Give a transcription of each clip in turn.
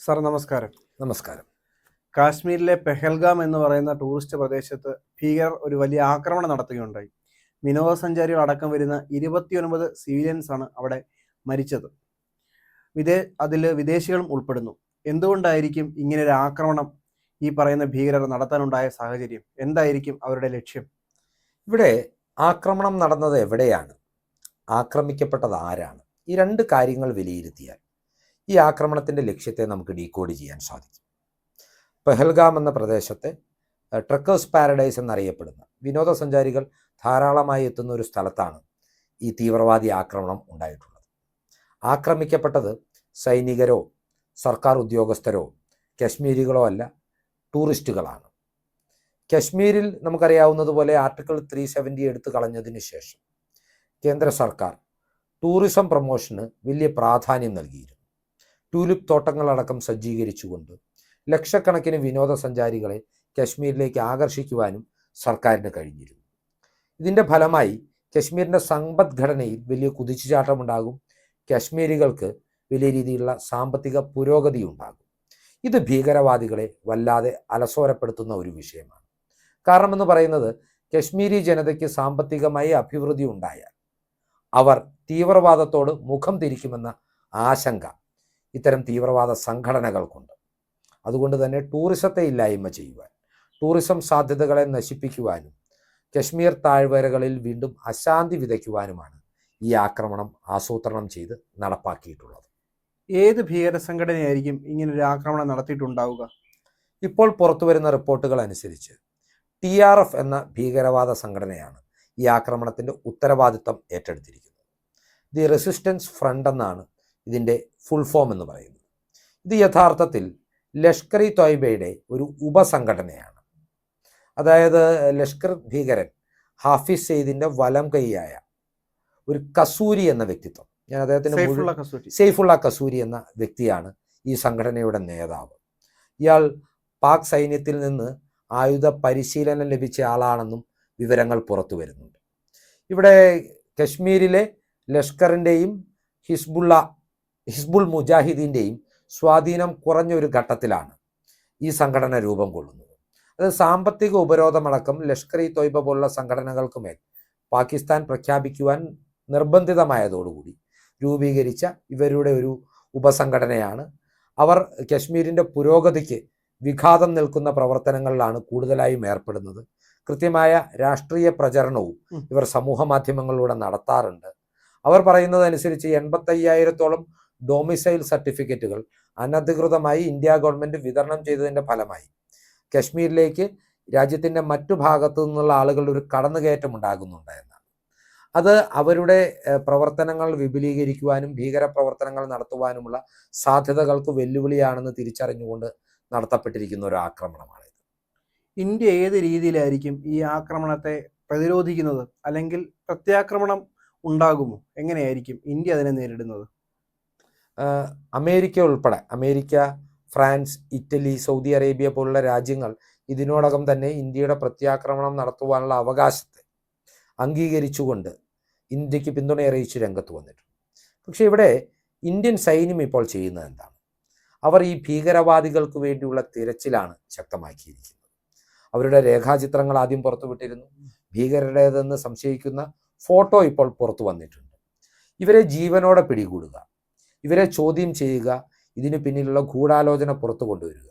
Sir നമസ്കാരം. നമസ്കാരം. കാശ്മീരിലെ പെഹൽഗാം എന്ന് പറയുന്ന ടൂറിസ്റ്റ് പ്രദേശത്ത് ഭീകരർ ഒരു വലിയ ആക്രമണം നടത്തുകയുണ്ടായി. വിനോദസഞ്ചാരികൾ അടക്കം വരുന്ന 29 സിവിലിയൻസ് ആണ് അവിടെ മരിച്ചത്. അതിൽ വിദേശികളും ഉൾപ്പെടുന്നു. എന്തുകൊണ്ടായിരിക്കും ഇങ്ങനെ ഒരു ആക്രമണം ഈ പറയുന്ന ഭീകരർ നടത്താനുണ്ടായ സാഹചര്യം? എന്തായിരിക്കും അവരുടെ ലക്ഷ്യം? ഇവിടെ ആക്രമണം നടന്നത് എവിടെയാണ്, ആക്രമിക്കപ്പെട്ടത് ആരാണ്, ഈ രണ്ട് കാര്യങ്ങൾ വിലയിരുത്തിയാൽ ഈ ആക്രമണത്തിൻ്റെ ലക്ഷ്യത്തെ നമുക്ക് ഡീകോഡ് ചെയ്യാൻ സാധിക്കും. പെഹൽഗാം എന്ന പ്രദേശത്തെ ട്രക്കേഴ്സ് പാരഡൈസ് എന്നറിയപ്പെടുന്ന വിനോദസഞ്ചാരികൾ ധാരാളമായി എത്തുന്ന ഒരു സ്ഥലത്താണ് ഈ തീവ്രവാദി ആക്രമണം ഉണ്ടായിട്ടുള്ളത്. ആക്രമിക്കപ്പെട്ടത് സൈനികരോ സർക്കാർ ഉദ്യോഗസ്ഥരോ കശ്മീരികളോ അല്ല, ടൂറിസ്റ്റുകളാണ്. കശ്മീരിൽ നമുക്കറിയാവുന്നതുപോലെ ആർട്ടിക്കിൾ 370 എടുത്തു കളഞ്ഞതിന് ശേഷം കേന്ദ്ര സർക്കാർ ടൂറിസം പ്രൊമോഷന് വലിയ പ്രാധാന്യം നൽകിയിരുന്നു. ട്യൂലിപ്പ് തോട്ടങ്ങളടക്കം സജ്ജീകരിച്ചുകൊണ്ട് ലക്ഷക്കണക്കിന് വിനോദസഞ്ചാരികളെ കശ്മീരിലേക്ക് ആകർഷിക്കുവാനും സർക്കാരിന് കഴിഞ്ഞിരുന്നു. ഇതിൻ്റെ ഫലമായി കശ്മീരിൻ്റെ സമ്പദ്ഘടനയിൽ വലിയ കുതിച്ചുചാട്ടമുണ്ടാകും. കശ്മീരികൾക്ക് വലിയ രീതിയിലുള്ള സാമ്പത്തിക പുരോഗതി ഉണ്ടാകും. ഇത് ഭീകരവാദികളെ വല്ലാതെ അലസോരപ്പെടുത്തുന്ന ഒരു വിഷയമാണ്. കാരണമെന്ന് പറയുന്നത്, കശ്മീരി ജനതയ്ക്ക് സാമ്പത്തികമായി അഭിവൃദ്ധി ഉണ്ടായാൽ അവർ തീവ്രവാദത്തോട് മുഖം തിരിക്കുമെന്ന ആശങ്ക ഇത്തരം തീവ്രവാദ സംഘടനകൾക്കുണ്ട്. അതുകൊണ്ട് തന്നെ ടൂറിസത്തെ ഇല്ലായ്മ ചെയ്യുവാൻ, ടൂറിസം സാധ്യതകളെ നശിപ്പിക്കുവാനും കശ്മീർ താഴ്വരകളിൽ വീണ്ടും അശാന്തി വിതയ്ക്കുവാനുമാണ് ഈ ആക്രമണം ആസൂത്രണം ചെയ്ത് നടപ്പാക്കിയിട്ടുള്ളത്. ഏത് ഭീകര സംഘടനയായിരിക്കും ഇങ്ങനൊരു ആക്രമണം നടത്തിയിട്ടുണ്ടാവുക? ഇപ്പോൾ പുറത്തുവരുന്ന റിപ്പോർട്ടുകൾ അനുസരിച്ച് TRF എന്ന ഭീകരവാദ സംഘടനയാണ് ഈ ആക്രമണത്തിൻ്റെ ഉത്തരവാദിത്തം ഏറ്റെടുത്തിരിക്കുന്നത്. ദി റെസിസ്റ്റൻസ് ഫ്രണ്ട് എന്നാണ് ഇതിൻ്റെ ഫുൾ ഫോം എന്ന് പറയുന്നത്. ഇത് യഥാർത്ഥത്തിൽ ലഷ്കർ ഇ തോയ്ബയുടെ ഒരു ഉപസംഘടനയാണ്. അതായത് ലഷ്കർ ഭീകരൻ ഹാഫിസ് സെയ്ദിൻ്റെ വലം കൈയായ ഒരു കസൂരി എന്ന വ്യക്തിത്വം, ഞാൻ അദ്ദേഹത്തിന് സെയ്ഫുള്ള കസൂരി എന്ന വ്യക്തിയാണ് ഈ സംഘടനയുടെ നേതാവ്. ഇയാൾ പാക് സൈന്യത്തിൽ നിന്ന് ആയുധ പരിശീലനം ലഭിച്ച ആളാണെന്നും വിവരങ്ങൾ പുറത്തു വരുന്നുണ്ട്. ഇവിടെ കശ്മീരിലെ ലഷ്കറിൻ്റെയും ഹിസ്ബുൾ മുജാഹിദീൻ്റെയും സ്വാധീനം കുറഞ്ഞൊരു ഘട്ടത്തിലാണ് ഈ സംഘടന രൂപം കൊള്ളുന്നത്. അത് സാമ്പത്തിക ഉപരോധമടക്കം ലഷ്കർ ഇ തോയ്ബ പോലുള്ള സംഘടനകൾക്ക് മേൽ പാകിസ്ഥാൻ പ്രഖ്യാപിക്കുവാൻ നിർബന്ധിതമായതോടുകൂടി രൂപീകരിച്ച ഇവരുടെ ഒരു ഉപസംഘടനയാണ്. അവർ കശ്മീരിൻ്റെ പുരോഗതിക്ക് വിഘാതം നിൽക്കുന്ന പ്രവർത്തനങ്ങളിലാണ് കൂടുതലായും ഏർപ്പെടുന്നത്. കൃത്യമായ രാഷ്ട്രീയ പ്രചരണവും ഇവർ സമൂഹ മാധ്യമങ്ങളിലൂടെ നടത്താറുണ്ട്. അവർ പറയുന്നതനുസരിച്ച് 85,000-ഓളം ഡൊമിസൈൽ സർട്ടിഫിക്കറ്റുകൾ അനധികൃതമായി ഇന്ത്യ ഗവൺമെൻറ് വിതരണം ചെയ്തതിൻ്റെ ഫലമായി കശ്മീരിലേക്ക് രാജ്യത്തിൻ്റെ മറ്റു ഭാഗത്തു നിന്നുള്ള ആളുകളുടെ ഒരു കടന്നുകയറ്റം ഉണ്ടാകുന്നുണ്ട് എന്നാണ്. അത് അവരുടെ പ്രവർത്തനങ്ങൾ വിപുലീകരിക്കുവാനും ഭീകര പ്രവർത്തനങ്ങൾ നടത്തുവാനുമുള്ള സാധ്യതകൾക്ക് വെല്ലുവിളിയാണെന്ന് തിരിച്ചറിഞ്ഞുകൊണ്ട് നടത്തപ്പെട്ടിരിക്കുന്ന ഒരു ആക്രമണമാണിത്. ഇന്ത്യ ഏത് രീതിയിലായിരിക്കും ഈ ആക്രമണത്തെ പ്രതിരോധിക്കുന്നത്? അല്ലെങ്കിൽ പ്രത്യാക്രമണം ഉണ്ടാകുമോ? എങ്ങനെയായിരിക്കും ഇന്ത്യ അതിനെ നേരിടുന്നത്? അമേരിക്ക ഉൾപ്പെടെ, America, France, Italy, Saudi Arabia പോലുള്ള രാജ്യങ്ങൾ ഇതിനോടകം തന്നെ ഇന്ത്യയുടെ പ്രത്യാക്രമണം നടത്തുവാനുള്ള അവകാശത്തെ അംഗീകരിച്ചുകൊണ്ട് ഇന്ത്യക്ക് പിന്തുണ അറിയിച്ച് രംഗത്ത് വന്നിട്ടുണ്ട്. പക്ഷേ ഇവിടെ ഇന്ത്യൻ സൈന്യം ഇപ്പോൾ ചെയ്യുന്നത് എന്താണ്? അവർ ഈ ഭീകരവാദികൾക്ക് വേണ്ടിയുള്ള തിരച്ചിലാണ് ശക്തമാക്കിയിരിക്കുന്നത്. അവരുടെ രേഖാചിത്രങ്ങൾ ആദ്യം പുറത്തുവിട്ടിരുന്നു. ഭീകരരുടേതെന്ന് സംശയിക്കുന്ന ഫോട്ടോ ഇപ്പോൾ പുറത്തു വന്നിട്ടുണ്ട്. ഇവരെ ജീവനോടെ പിടികൂടുക, ഇവരെ ചോദ്യം ചെയ്യുക, ഇതിനു പിന്നിലുള്ള ഗൂഢാലോചന പുറത്തു കൊണ്ടുവരിക,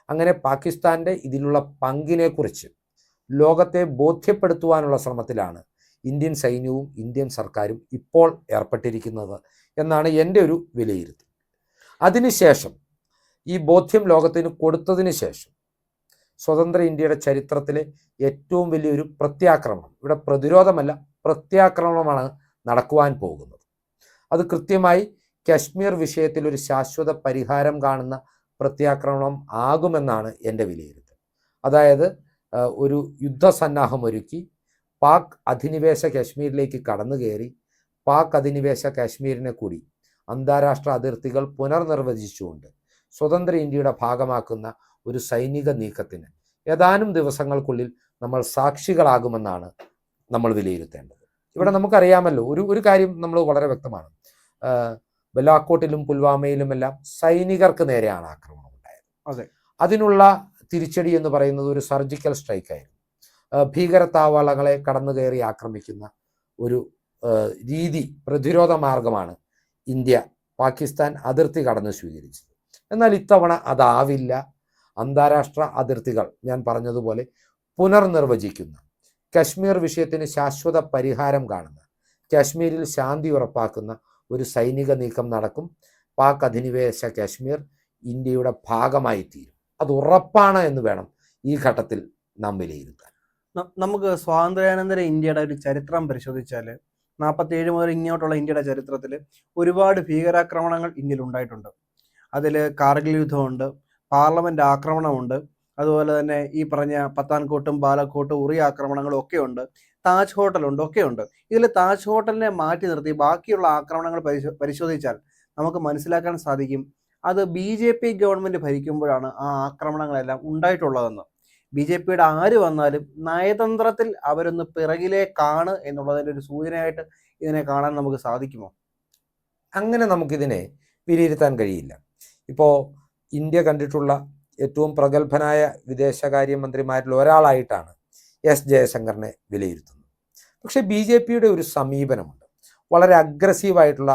അങ്ങനെ പാകിസ്ഥാൻ്റെ ഇതിലുള്ള പങ്കിനെക്കുറിച്ച് ലോകത്തെ ബോധ്യപ്പെടുത്തുവാനുള്ള ശ്രമത്തിലാണ് ഇന്ത്യൻ സൈന്യവും ഇന്ത്യൻ സർക്കാരും ഇപ്പോൾ ഏർപ്പെട്ടിരിക്കുന്നത് എന്നാണ് എൻ്റെ ഒരു വിലയിരുത്തൽ. അതിനുശേഷം ഈ ബോധ്യം ലോകത്തിന് കൊടുത്തതിന് ശേഷം സ്വതന്ത്ര ഇന്ത്യയുടെ ചരിത്രത്തിലെ ഏറ്റവും വലിയൊരു പ്രത്യാക്രമണം, ഇവിടെ പ്രതിരോധമല്ല പ്രത്യാക്രമണമാണ് നടക്കുവാൻ പോകുന്നത്. അത് കൃത്യമായി കശ്മീർ വിഷയത്തിൽ ഒരു ശാശ്വത പരിഹാരം കാണുന്ന പ്രത്യാക്രമണം ആകുമെന്നാണ് എൻ്റെ വിലയിരുത്തൽ. അതായത് ഒരു യുദ്ധസന്നാഹം ഒരുക്കി പാക് അധിനിവേശ കശ്മീരിലേക്ക് കടന്നു കയറി പാക് അധിനിവേശ കാശ്മീരിനെ കൂടി അന്താരാഷ്ട്ര അതിർത്തികൾ പുനർനിർവചിച്ചുകൊണ്ട് സ്വതന്ത്ര ഇന്ത്യയുടെ ഭാഗമാക്കുന്ന ഒരു സൈനിക നീക്കത്തിന് ഏതാനും ദിവസങ്ങൾക്കുള്ളിൽ നമ്മൾ സാക്ഷികളാകുമെന്നാണ് നമ്മൾ വിലയിരുത്തേണ്ടത്. ഇവിടെ നമുക്കറിയാമല്ലോ, ഒരു കാര്യം നമ്മൾ വളരെ വ്യക്തമാണ്. ബലാക്കോട്ടിലും പുൽവാമയിലുമെല്ലാം സൈനികർക്ക് നേരെയാണ് ആക്രമണം. അതെ. അതിനുള്ള തിരിച്ചടി എന്ന് പറയുന്നത് ഒരു സർജിക്കൽ സ്ട്രൈക്കായിരുന്നു. ഭീകര താവളങ്ങളെ കടന്നു കയറി ആക്രമിക്കുന്ന ഒരു രീതി, പ്രതിരോധ മാർഗമാണ് ഇന്ത്യ പാകിസ്ഥാൻ അതിർത്തി കടന്ന് സ്വീകരിച്ചത്. എന്നാൽ ഇത്തവണ അതാവില്ല. അന്താരാഷ്ട്ര അതിർത്തികൾ ഞാൻ പറഞ്ഞതുപോലെ പുനർനിർവചിക്കുന്ന, കശ്മീർ വിഷയത്തിന് ശാശ്വത പരിഹാരം കാണുന്ന, കാശ്മീരിൽ ശാന്തി ഉറപ്പാക്കുന്ന ഒരു സൈനിക നീക്കം നടക്കും. പാക് അധിനിവേശ കാശ്മീർ ഇന്ത്യയുടെ ഭാഗമായി തീരും. അത് ഉറപ്പാണ് എന്ന് വേണം ഈ ഘട്ടത്തിൽ നാം വിലയിരുത്താൻ. നമുക്ക് സ്വാതന്ത്ര്യാനന്തര ഇന്ത്യയുടെ ഒരു ചരിത്രം പരിശോധിച്ചാൽ 47 മുതൽ ഇങ്ങോട്ടുള്ള ഇന്ത്യയുടെ ചരിത്രത്തിൽ ഒരുപാട് ഭീകരാക്രമണങ്ങൾ ഇന്ത്യയിൽ ഉണ്ടായിട്ടുണ്ട്. അതിൽ കാർഗിൽ യുദ്ധമുണ്ട്, പാർലമെന്റ് ആക്രമണമുണ്ട്, അതുപോലെ തന്നെ ഈ പറഞ്ഞ പത്താൻകോട്ടും ബാലക്കോട്ടും ഉറി ആക്രമണങ്ങളും ഒക്കെ ഉണ്ട്, താജ് ഹോട്ടലുണ്ട്, ഒക്കെയുണ്ട്. ഇതിൽ താജ് ഹോട്ടലിനെ മാറ്റി നിർത്തി ബാക്കിയുള്ള ആക്രമണങ്ങൾ പരിശോധിച്ചാൽ നമുക്ക് മനസ്സിലാക്കാൻ സാധിക്കും അത് BJP ഗവൺമെന്റ് ഭരിക്കുമ്പോഴാണ് ആ ആക്രമണങ്ങളെല്ലാം ഉണ്ടായിട്ടുള്ളതെന്ന്. BJPയുടെ ആര് വന്നാലും നയതന്ത്രത്തിൽ അവരൊന്ന് പിറകിലേക്കാണ് എന്നുള്ളതിൻ്റെ ഒരു സൂചനയായിട്ട് ഇതിനെ കാണാൻ നമുക്ക് സാധിക്കുമോ? അങ്ങനെ നമുക്കിതിനെ വിലയിരുത്താൻ കഴിയില്ല. ഇപ്പോൾ ഇന്ത്യ കണ്ടിട്ടുള്ള ഏറ്റവും പ്രഗത്ഭനായ വിദേശകാര്യമന്ത്രിമാരിൽ ഒരാളായിട്ടാണ് S ജയശങ്കറിനെ വിലയിരുത്തുന്നത്. പക്ഷേ BJPയുടെ ഒരു സമീപനമുണ്ട്. വളരെ അഗ്രസീവായിട്ടുള്ള,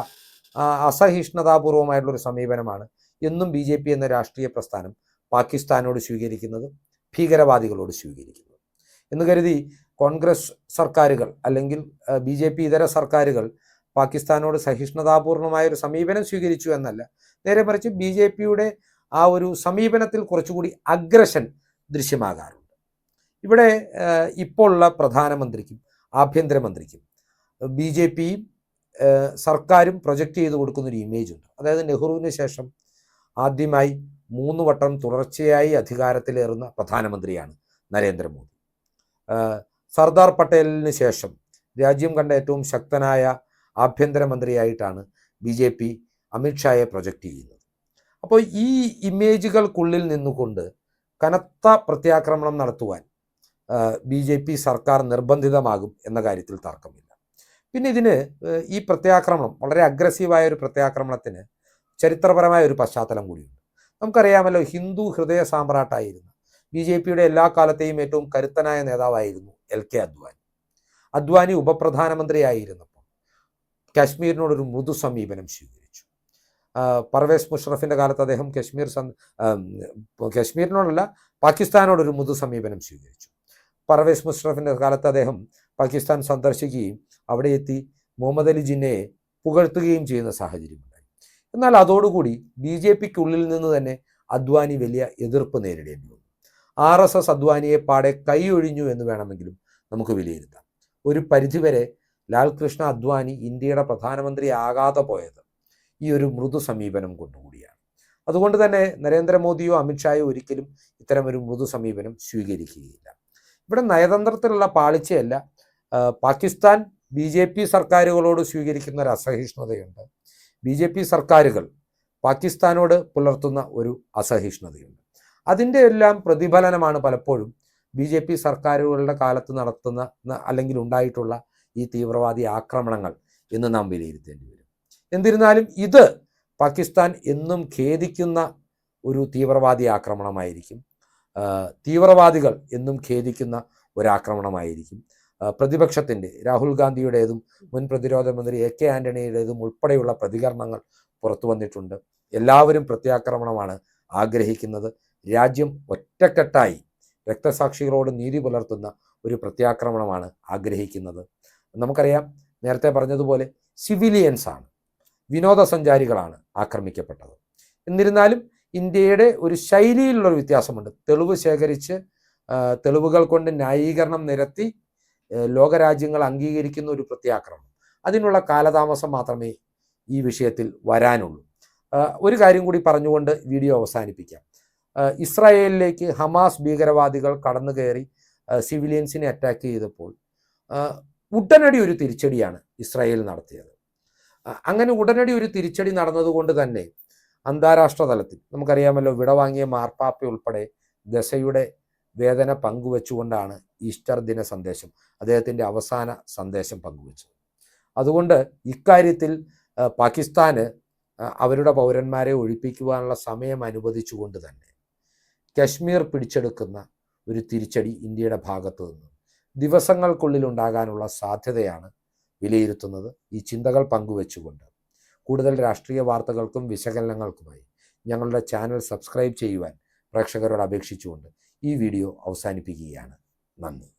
അസഹിഷ്ണുതാപൂർവമായിട്ടുള്ള ഒരു സമീപനമാണ് എന്നും BJP എന്ന രാഷ്ട്രീയ പ്രസ്ഥാനം പാകിസ്ഥാനോട് സ്വീകരിക്കുന്നത്, ഭീകരവാദികളോട് സ്വീകരിക്കുന്നത്. എന്ന് കരുതി കോൺഗ്രസ് സർക്കാരുകൾ അല്ലെങ്കിൽ BJP ഇതര സർക്കാരുകൾ പാകിസ്ഥാനോട് സഹിഷ്ണുതാപൂർണമായ ഒരു സമീപനം സ്വീകരിച്ചു എന്നല്ല. നേരെ മറിച്ച് BJPയുടെ ആ ഒരു സമീപനത്തിൽ കുറച്ചുകൂടി അഗ്രഷൻ ദൃശ്യമാകാറുണ്ട്. ഇവിടെ ഇപ്പോൾ ഉള്ള പ്രധാനമന്ത്രിക്കും ആഭ്യന്തരമന്ത്രിക്കും BJPയും സർക്കാരും പ്രൊജക്റ്റ് ചെയ്ത് കൊടുക്കുന്നൊരു ഇമേജ് ഉണ്ട്. അതായത് നെഹ്റുവിന് ശേഷം ആദ്യമായി 3 വട്ടം തുടർച്ചയായി അധികാരത്തിലേറുന്ന പ്രധാനമന്ത്രിയാണ് നരേന്ദ്രമോദി. സർദാർ പട്ടേലിന് ശേഷം രാജ്യം കണ്ട ഏറ്റവും ശക്തനായ ആഭ്യന്തരമന്ത്രിയായിട്ടാണ് BJP അമിത്ഷായെ പ്രൊജക്റ്റ് ചെയ്യുന്നത്. അപ്പോൾ ഈ ഇമേജുകൾക്കുള്ളിൽ നിന്നുകൊണ്ട് കനത്ത പ്രത്യാക്രമണം നടത്തുവാൻ BJP സർക്കാർ നിർബന്ധിതമാകും എന്ന കാര്യത്തിൽ തർക്കമില്ല. പിന്നെ ഇതിന് ഈ പ്രത്യാക്രമണം, വളരെ അഗ്രസീവായ ഒരു പ്രത്യാക്രമണത്തിന് ചരിത്രപരമായ ഒരു പശ്ചാത്തലം കൂടിയുണ്ട്. നമുക്കറിയാമല്ലോ, ഹിന്ദു ഹൃദയ സാമ്രാട്ടായിരുന്നു BJPയുടെ എല്ലാ കാലത്തെയും ഏറ്റവും കരുത്തനായ നേതാവായിരുന്നു LK അദ്വാനി. അദ്വാനി ഉപപ്രധാനമന്ത്രിയായിരുന്നപ്പോൾ കാശ്മീരിനോടൊരു മൃദു സമീപനം സ്വീകരിച്ചു. പർവേസ് മുഷറഫിൻ്റെ കാലത്ത് അദ്ദേഹം കാശ്മീരിനോടല്ല പാകിസ്ഥാനോടൊരു മൃദു സമീപനം സ്വീകരിച്ചു. പർവേസ് മുഷറഫിൻ്റെ കാലത്ത് അദ്ദേഹം പാകിസ്ഥാൻ സന്ദർശിക്കുകയും അവിടെ എത്തി മുഹമ്മദ് അലി ജിന്നയെ പുകഴ്ത്തുകയും ചെയ്യുന്ന സാഹചര്യമുണ്ടായി. എന്നാൽ അതോടുകൂടി BJPക്കുള്ളിൽ നിന്ന് തന്നെ അദ്വാനി വലിയ എതിർപ്പ് നേരിടേണ്ടി വന്നു. RSS അദ്വാനിയെ പാടെ കൈയൊഴിഞ്ഞു എന്ന് വേണമെങ്കിലും നമുക്ക് വിലയിരുത്താം. ഒരു പരിധിവരെ ലാൽകൃഷ്ണ അദ്വാനി ഇന്ത്യയുടെ പ്രധാനമന്ത്രി ആകാതെ പോയത് ഈ ഒരു മൃദു സമീപനം കൊണ്ടുകൂടിയാണ്. അതുകൊണ്ട് തന്നെ നരേന്ദ്രമോദിയോ അമിത്ഷായോ ഒരിക്കലും ഇത്തരമൊരു മൃദു സമീപനം സ്വീകരിക്കുകയില്ല. ഇവിടെ നയതന്ത്രത്തിലുള്ള പാളിച്ചയല്ല, പാകിസ്ഥാൻ BJP സർക്കാരുകളോട് സ്വീകരിക്കുന്ന ഒരു അസഹിഷ്ണുതയുണ്ട്. BJP സർക്കാരുകൾ പാകിസ്ഥാനോട് പുലർത്തുന്ന ഒരു അസഹിഷ്ണുതയുണ്ട്. അതിൻ്റെ എല്ലാം പ്രതിഫലനമാണ് പലപ്പോഴും BJP സർക്കാരുകളുടെ കാലത്ത് നടത്തുന്ന അല്ലെങ്കിൽ ഉണ്ടായിട്ടുള്ള ഈ തീവ്രവാദി ആക്രമണങ്ങൾ എന്ന് നാം വിലയിരുത്തേണ്ടി വരും. എന്നിരുന്നാലും ഇത് പാകിസ്ഥാൻ എന്നും ഖേദിക്കുന്ന ഒരു തീവ്രവാദി ആക്രമണമായിരിക്കും. തീവ്രവാദികൾ എന്നും ഖേദിക്കുന്ന ഒരാക്രമണമായിരിക്കും. പ്രതിപക്ഷത്തിൻ്റെ, രാഹുൽ ഗാന്ധിയുടേതും മുൻ പ്രതിരോധ മന്ത്രി AK ആൻ്റണിയുടേതും ഉൾപ്പെടെയുള്ള പ്രതികരണങ്ങൾ പുറത്തു വന്നിട്ടുണ്ട്. എല്ലാവരും പ്രത്യാക്രമണമാണ് ആഗ്രഹിക്കുന്നത്. രാജ്യം ഒറ്റക്കെട്ടായി രക്തസാക്ഷികളോട് നീതി പുലർത്തുന്ന ഒരു പ്രത്യാക്രമണമാണ് ആഗ്രഹിക്കുന്നത്. നമുക്കറിയാം, നേരത്തെ പറഞ്ഞതുപോലെ സിവിലിയൻസാണ്, വിനോദസഞ്ചാരികളാണ് ആക്രമിക്കപ്പെട്ടത്. എന്നിരുന്നാലും ഇന്ത്യയുടെ ഒരു ശൈലിയിലുള്ളൊരു വ്യത്യാസമുണ്ട്. തെളിവ് ശേഖരിച്ച് തെളിവുകൾ കൊണ്ട് ന്യായീകരണം നിരത്തി ലോകരാജ്യങ്ങൾ അംഗീകരിക്കുന്ന ഒരു പ്രത്യാക്രമണം, അതിനുള്ള കാലതാമസം മാത്രമേ ഈ വിഷയത്തിൽ വരാനുള്ളൂ. ഒരു കാര്യം കൂടി പറഞ്ഞുകൊണ്ട് വീഡിയോ അവസാനിപ്പിക്കാം. ഇസ്രായേലിലേക്ക് ഹമാസ് ഭീകരവാദികൾ കടന്നു കയറി സിവിലിയൻസിനെ അറ്റാക്ക് ചെയ്തപ്പോൾ ഉടനടി ഒരു തിരിച്ചടിയാണ് ഇസ്രായേൽ നടത്തിയത്. അങ്ങനെ ഉടനടി ഒരു തിരിച്ചടി നടന്നതുകൊണ്ട് തന്നെ അന്താരാഷ്ട്ര തലത്തിൽ നമുക്കറിയാമല്ലോ, വിടവാങ്ങിയ മാർപ്പാപ്പ ഉൾപ്പെടെ ഗസയുടെ വേദന പങ്കുവെച്ചുകൊണ്ടാണ് ഈസ്റ്റർ ദിന സന്ദേശം, അദ്ദേഹത്തിൻ്റെ അവസാന സന്ദേശം പങ്കുവെച്ചത്. അതുകൊണ്ട് ഇക്കാര്യത്തിൽ പാകിസ്ഥാന് അവരുടെ പൗരന്മാരെ ഒഴിപ്പിക്കുവാനുള്ള സമയം അനുവദിച്ചുകൊണ്ട് തന്നെ കശ്മീർ പിടിച്ചെടുക്കുന്ന ഒരു തിരിച്ചടി ഇന്ത്യയുടെ ഭാഗത്തു നിന്ന് ദിവസങ്ങൾക്കുള്ളിൽ ഉണ്ടാകാനുള്ള സാധ്യതയാണ് വിലയിരുത്തുന്നത്. ഈ ചിന്തകൾ പങ്കുവെച്ചുകൊണ്ട് കൂടുതൽ രാഷ്ട്രീയ വാർത്തകൾക്കും വിശകലനങ്ങൾക്കുമായി ഞങ്ങളുടെ ചാനൽ സബ്സ്ക്രൈബ് ചെയ്യുവാൻ പ്രേക്ഷകരോട് അപേക്ഷിച്ചുകൊണ്ട് ഈ വീഡിയോ അവസാനിപ്പിക്കുകയാണ്. നന്ദി.